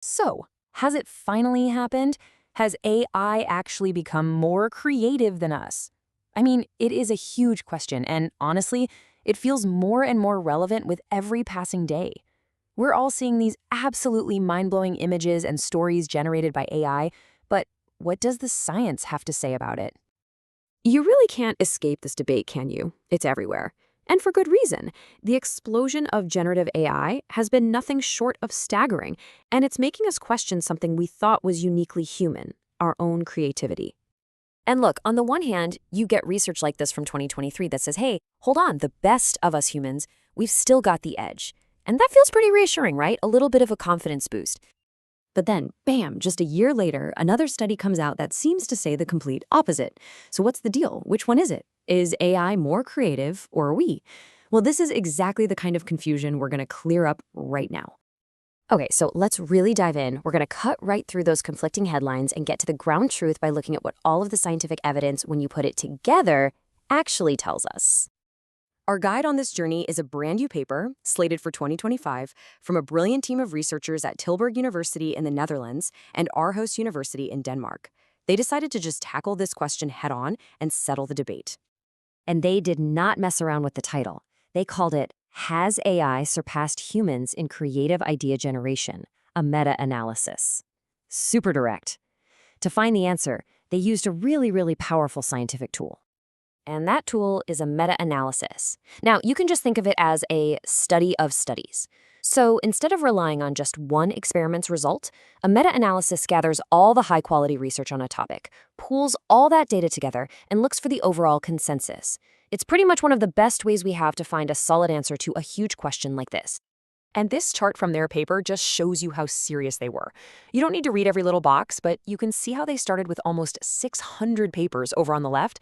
So, has it finally happened? Has AI actually become more creative than us? I mean, it is a huge question, and honestly, it feels more and more relevant with every passing day. We're all seeing these absolutely mind-blowing images and stories generated by AI, but what does the science have to say about it? You really can't escape this debate, can you? It's everywhere. And for good reason. The explosion of generative AI has been nothing short of staggering, and it's making us question something we thought was uniquely human, our own creativity. And look, on the one hand, you get research like this from 2023 that says, hey, hold on, the best of us humans, we've still got the edge. And that feels pretty reassuring, right? A little bit of a confidence boost. But then, bam, just a year later, another study comes out that seems to say the complete opposite. So what's the deal? Which one is it? Is AI more creative, or are we? Well, this is exactly the kind of confusion we're going to clear up right now. Okay, so let's really dive in. We're going to cut right through those conflicting headlines and get to the ground truth by looking at what all of the scientific evidence, when you put it together, actually tells us. Our guide on this journey is a brand new paper, slated for 2025, from a brilliant team of researchers at Tilburg University in the Netherlands and Aarhus University in Denmark. They decided to just tackle this question head-on and settle the debate. And they did not mess around with the title. They called it, Has AI Surpassed Humans in Creative Idea Generation? A meta-analysis. Super direct. To find the answer, they used a really powerful scientific tool. And that tool is a meta-analysis. Now, you can just think of it as a study of studies. So instead of relying on just one experiment's result, a meta-analysis gathers all the high-quality research on a topic, pools all that data together, and looks for the overall consensus. It's pretty much one of the best ways we have to find a solid answer to a huge question like this. And this chart from their paper just shows you how serious they were. You don't need to read every little box, but you can see how they started with almost 600 papers over on the left.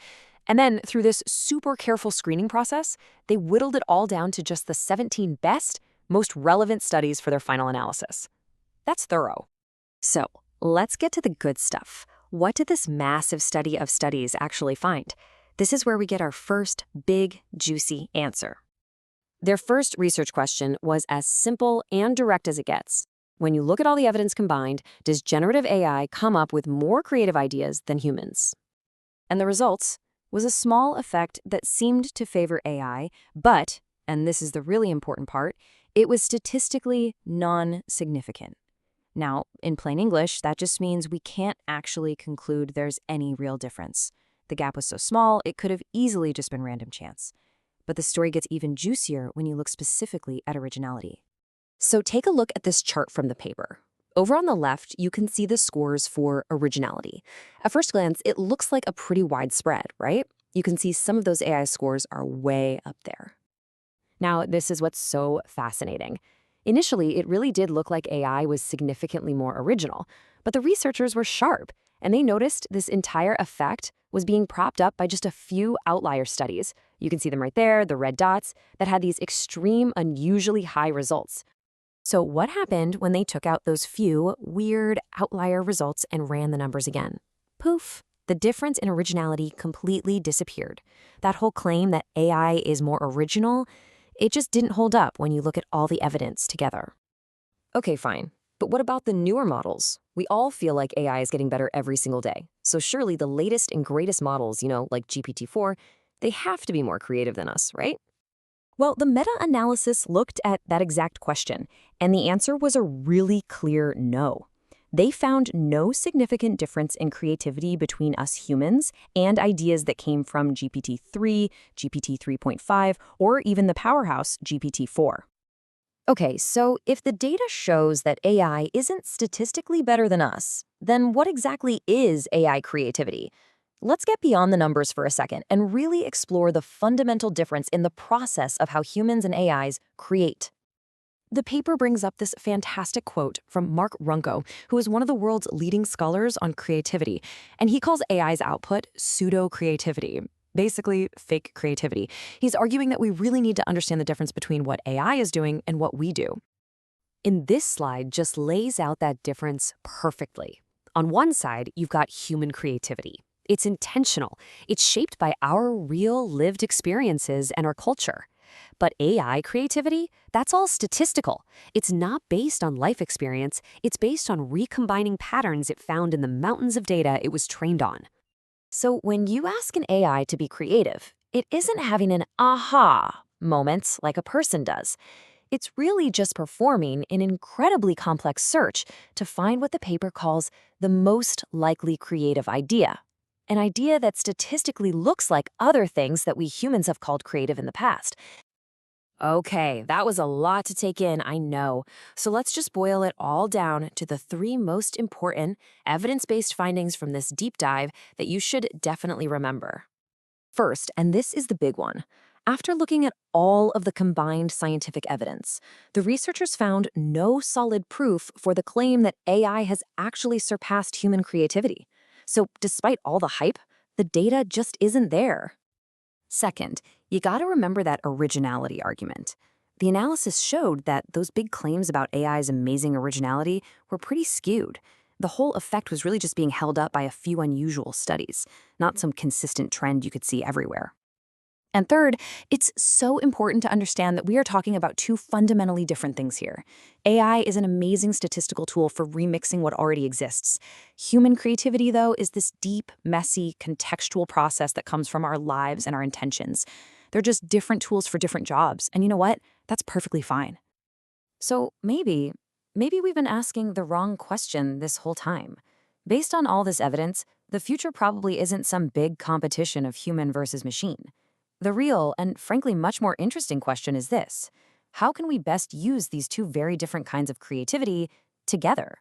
And then, through this super careful screening process, they whittled it all down to just the 17 best, most relevant studies for their final analysis. That's thorough. So, let's get to the good stuff. What did this massive study of studies actually find? This is where we get our first big, juicy answer. Their first research question was as simple and direct as it gets. When you look at all the evidence combined, does generative AI come up with more creative ideas than humans? And the results was a small effect that seemed to favor AI, but, and this is the really important part, it was statistically non-significant. Now, in plain English, that just means we can't actually conclude there's any real difference. The gap was so small, it could have easily just been random chance. But the story gets even juicier when you look specifically at originality. So take a look at this chart from the paper. Over on the left, you can see the scores for originality. At first glance, it looks like a pretty wide spread, right? You can see some of those AI scores are way up there. Now, this is what's so fascinating. Initially, it really did look like AI was significantly more original, but the researchers were sharp, and they noticed this entire effect was being propped up by just a few outlier studies. You can see them right there, the red dots, that had these extreme, unusually high results. So what happened when they took out those few weird outlier results and ran the numbers again? Poof, the difference in originality completely disappeared. That whole claim that AI is more original, it just didn't hold up when you look at all the evidence together. Okay, fine. But what about the newer models? We all feel like AI is getting better every single day. So surely the latest and greatest models, like GPT-4, they have to be more creative than us, right? Well, the meta-analysis looked at that exact question, and the answer was a really clear no. They found no significant difference in creativity between us humans and ideas that came from GPT-3, GPT 3.5, or even the powerhouse GPT-4. Okay, so if the data shows that AI isn't statistically better than us, then what exactly is AI creativity? Let's get beyond the numbers for a second and really explore the fundamental difference in the process of how humans and AIs create. The paper brings up this fantastic quote from Mark Runco, who is one of the world's leading scholars on creativity, and he calls AI's output pseudo-creativity, basically fake creativity. He's arguing that we really need to understand the difference between what AI is doing and what we do. In this slide just lays out that difference perfectly. On one side, you've got human creativity. It's intentional. It's shaped by our real lived experiences and our culture. But AI creativity, that's all statistical. It's not based on life experience, it's based on recombining patterns it found in the mountains of data it was trained on. So when you ask an AI to be creative, it isn't having an aha moment like a person does. It's really just performing an incredibly complex search to find what the paper calls the most likely creative idea. An idea that statistically looks like other things that we humans have called creative in the past. Okay, that was a lot to take in, I know. So let's just boil it all down to the three most important evidence-based findings from this deep dive that you should definitely remember. First, and this is the big one, after looking at all of the combined scientific evidence, the researchers found no solid proof for the claim that AI has actually surpassed human creativity. So despite all the hype, the data just isn't there. Second, you gotta remember that originality argument. The analysis showed that those big claims about AI's amazing originality were pretty skewed. The whole effect was really just being held up by a few unusual studies, not some consistent trend you could see everywhere. And third, it's so important to understand that we are talking about two fundamentally different things here. AI is an amazing statistical tool for remixing what already exists. Human creativity, though, is this deep, messy, contextual process that comes from our lives and our intentions. They're just different tools for different jobs, and you know what? That's perfectly fine. So maybe we've been asking the wrong question this whole time. Based on all this evidence, the future probably isn't some big competition of human versus machine. The real, and frankly much more interesting question is this: how can we best use these two very different kinds of creativity together?